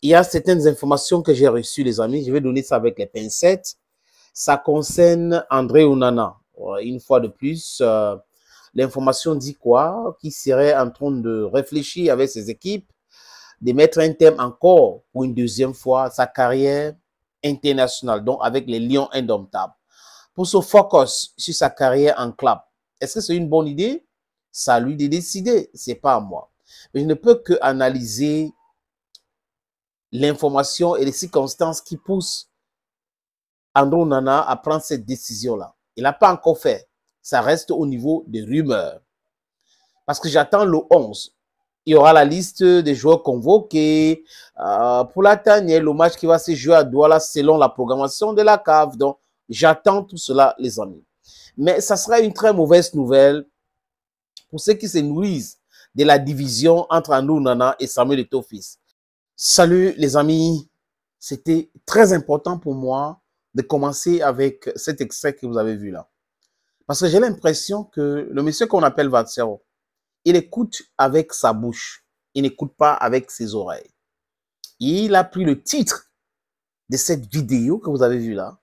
il y a certaines informations que j'ai reçues, les amis. Je vais donner ça avec les pincettes. Ça concerne André Onana. Une fois de plus, l'information dit quoi? Qu'il serait en train de réfléchir avec ses équipes, de mettre un thème encore pour une deuxième fois, sa carrière internationale, donc avec les Lions indomptables. Pour se focus sur sa carrière en club. Est-ce que c'est une bonne idée? C'est à lui de décider, c'est pas à moi. Mais je ne peux que analyser l'information et les circonstances qui poussent André Onana à prendre cette décision-là. Il n'a pas encore fait. Ça reste au niveau des rumeurs. Parce que j'attends le 11. Il y aura la liste des joueurs convoqués. Pour la dernière, le match qui va se jouer à Douala selon la programmation de la CAF. Donc, j'attends tout cela, les amis. Mais ça sera une très mauvaise nouvelle pour ceux qui se nourrissent de la division entre André Onana et Samuel Eto'o-Fils. Salut, les amis. C'était très important pour moi de commencer avec cet extrait que vous avez vu là. Parce que j'ai l'impression que le monsieur qu'on appelle Valsero, il écoute avec sa bouche. Il n'écoute pas avec ses oreilles. Il a pris le titre de cette vidéo que vous avez vue là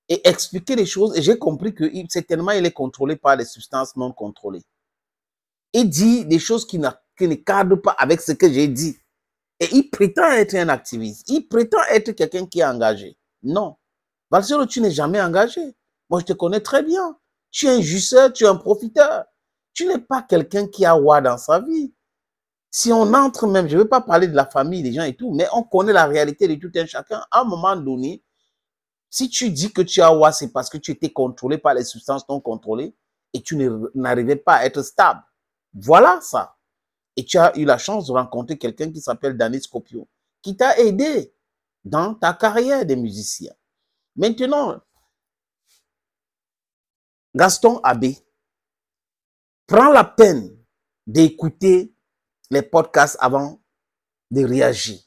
et expliqué les choses. Et j'ai compris que certainement il est contrôlé par des substances non contrôlées. Il dit des choses qui ne cadrent pas avec ce que j'ai dit. Et il prétend être un activiste. Il prétend être quelqu'un qui est engagé. Non. Valsero, tu n'es jamais engagé. Moi, je te connais très bien. Tu es un jouisseur, tu es un profiteur. Tu n'es pas quelqu'un qui a roi dans sa vie. Si on entre même, je ne veux pas parler de la famille, des gens et tout, mais on connaît la réalité de tout un chacun. À un moment donné, si tu dis que tu as roi, c'est parce que tu étais contrôlé par les substances non contrôlées et tu n'arrivais pas à être stable. Voilà ça. Et tu as eu la chance de rencontrer quelqu'un qui s'appelle Danny Scopio, qui t'a aidé dans ta carrière de musicien. Maintenant, Gaston Abbé, prends la peine d'écouter les podcasts avant de réagir.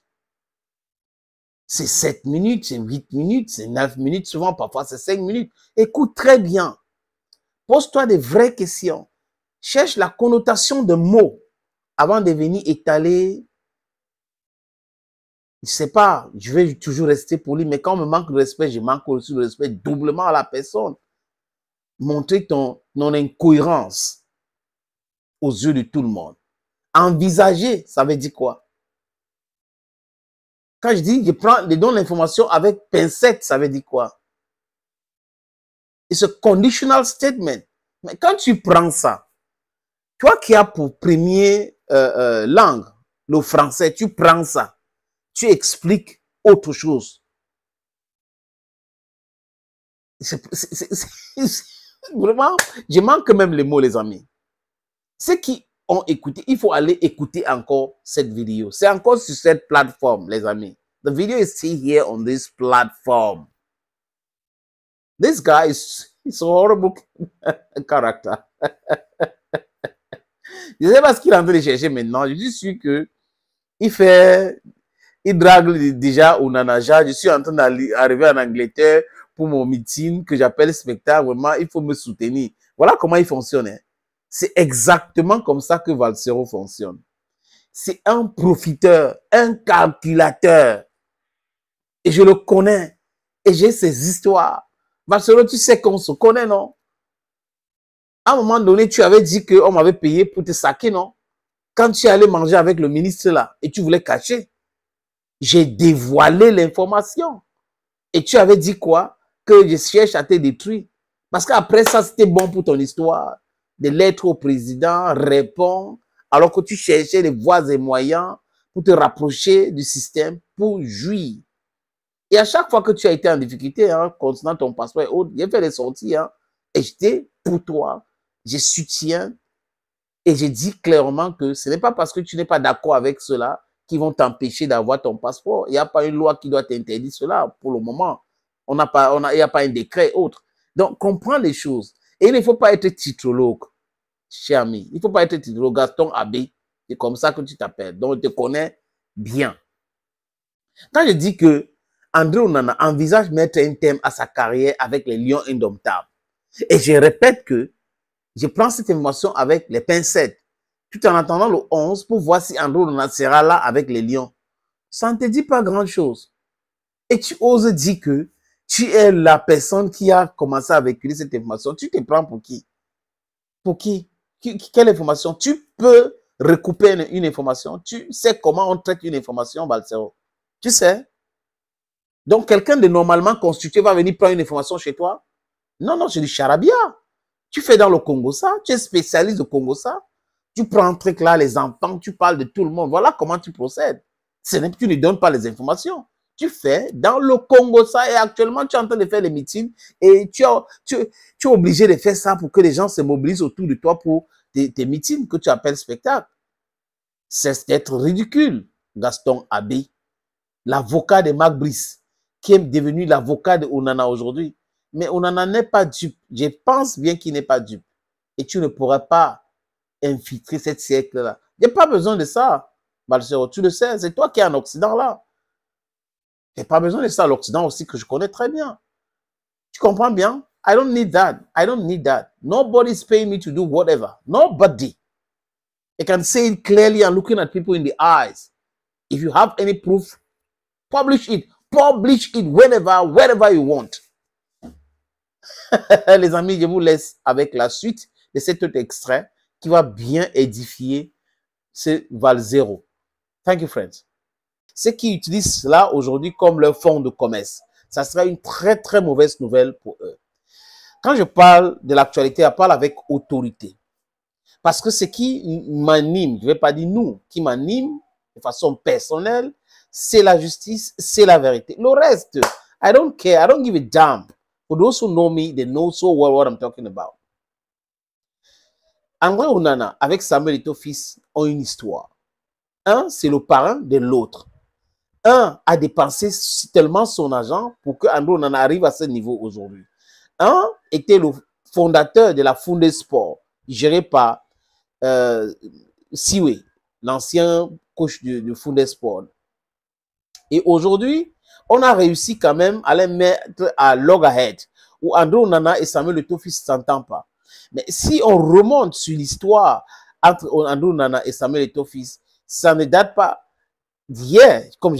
C'est 7 minutes, c'est 8 minutes, c'est 9 minutes, souvent parfois c'est 5 minutes. Écoute très bien. Pose-toi des vraies questions. Cherche la connotation de mots avant de venir étaler. Je ne sais pas, je vais toujours rester poli, mais quand on me manque de respect, je manque aussi de respect doublement à la personne. Montrer ton incohérence aux yeux de tout le monde. Envisager, ça veut dire quoi? Quand je dis, je donne l'information avec pincette, ça veut dire quoi? C'est un conditional statement. Mais quand tu prends ça, toi qui as pour premier langue le français, tu prends ça, tu expliques autre chose. Vraiment, je manque même les mots, les amis. Ceux qui ont écouté, il faut aller écouter encore cette vidéo. C'est encore sur cette plateforme, les amis. The video is still here on this platform. This guy is a horrible character. Je ne sais pas ce qu'il est en train de chercher maintenant. Je suis sûr que il drague déjà au Nanaja. Je suis en train d'arriver en Angleterre pour mon meeting que j'appelle spectacle. Vraiment, il faut me soutenir. Voilà comment il fonctionne. Hein. C'est exactement comme ça que Valsero fonctionne. C'est un profiteur, un calculateur. Et je le connais. Et j'ai ses histoires. Valsero, tu sais qu'on se connaît, non? À un moment donné, tu avais dit qu'on m'avait payé pour te saquer, non? Quand tu allais manger avec le ministre là, et tu voulais cacher, j'ai dévoilé l'information. Et tu avais dit quoi? Que je cherche à te détruire. Parce qu'après ça, c'était bon pour ton histoire. De lettres au président, répond, alors que tu cherchais les voies et moyens pour te rapprocher du système, pour jouir. Et à chaque fois que tu as été en difficulté, hein, concernant ton passeport et autres, j'ai fait des sorties, hein, et j'étais pour toi. Je soutiens et je dis clairement que ce n'est pas parce que tu n'es pas d'accord avec cela qui vont t'empêcher d'avoir ton passeport. Il n'y a pas une loi qui doit t'interdire cela pour le moment. Il n'y a pas un décret autre. Donc, comprends les choses. Et il ne faut pas être titrologue, cher ami. Il ne faut pas être titrologue. Gaston Abbé, c'est comme ça que tu t'appelles. Donc, je te connais bien. Quand je dis que André Onana envisage mettre un thème à sa carrière avec les Lions indomptables, et je répète que je prends cette information avec les pincettes, tout en attendant le 11 pour voir si André Onana sera là avec les Lions. Ça ne te dit pas grand-chose. Et tu oses dire que tu es la personne qui a commencé à véhiculer cette information. Tu te prends pour qui? Pour qui? Quelle information? Tu peux recouper une information. Tu sais comment on traite une information, Balsero. Tu sais? Donc, quelqu'un de normalement constitué va venir prendre une information chez toi? Non, non, c'est du charabia. Tu fais dans le Congo ça, tu es spécialiste au Congo ça. Tu prends un truc là, les enfants, tu parles de tout le monde. Voilà comment tu procèdes. Tu ne donnes pas les informations. Tu fais dans le Congo ça et actuellement tu es en train de faire les meetings et tu es obligé de faire ça pour que les gens se mobilisent autour de toi pour tes meetings que tu appelles spectacle. C'est d'être ridicule. Gaston Abbé, l'avocat de Marc Brice, qui est devenu l'avocat de Onana aujourd'hui. Mais Onana n'est pas dupe. Je pense bien qu'il n'est pas dupe. Et tu ne pourrais pas infiltrer cette siècle-là. Il n'y a pas besoin de ça. Balsero, tu le sais, c'est toi qui es en Occident là. Il n'y a pas besoin de ça. L'Occident aussi que je connais très bien. Tu comprends bien? I don't need that. I don't need that. Nobody's paying me to do whatever. Nobody. I can say it clearly and looking at people in the eyes. If you have any proof, publish it. Publish it wherever you want. Les amis, je vous laisse avec la suite de cet autre extrait qui va bien édifier ce Balsero. Thank you, friends. Ceux qui utilisent cela aujourd'hui comme leur fonds de commerce, ça sera une très, très mauvaise nouvelle pour eux. Quand je parle de l'actualité, je parle avec autorité. Parce que ce qui m'anime, je ne vais pas dire nous, qui m'anime de façon personnelle, c'est la justice, c'est la vérité. Le reste, I don't care, I don't give a damn. For those who know me, they know so well what I'm talking about. André Onana, avec Samuel Eto'o-Fils, ont une histoire. Un, c'est le parrain de l'autre. Un a dépensé tellement son argent pour que André Onana arrive à ce niveau aujourd'hui. Un était le fondateur de la Funde Sport, géré par Siwe, l'ancien coach de Funde Sport. Et aujourd'hui, on a réussi quand même à les mettre à loggerhead, où André Onana et Samuel Eto'o-Fils ne s'entendent pas. Mais si on remonte sur l'histoire entre André Onana et Samuel Eto'o-Fils, ça ne date pas d'hier, comme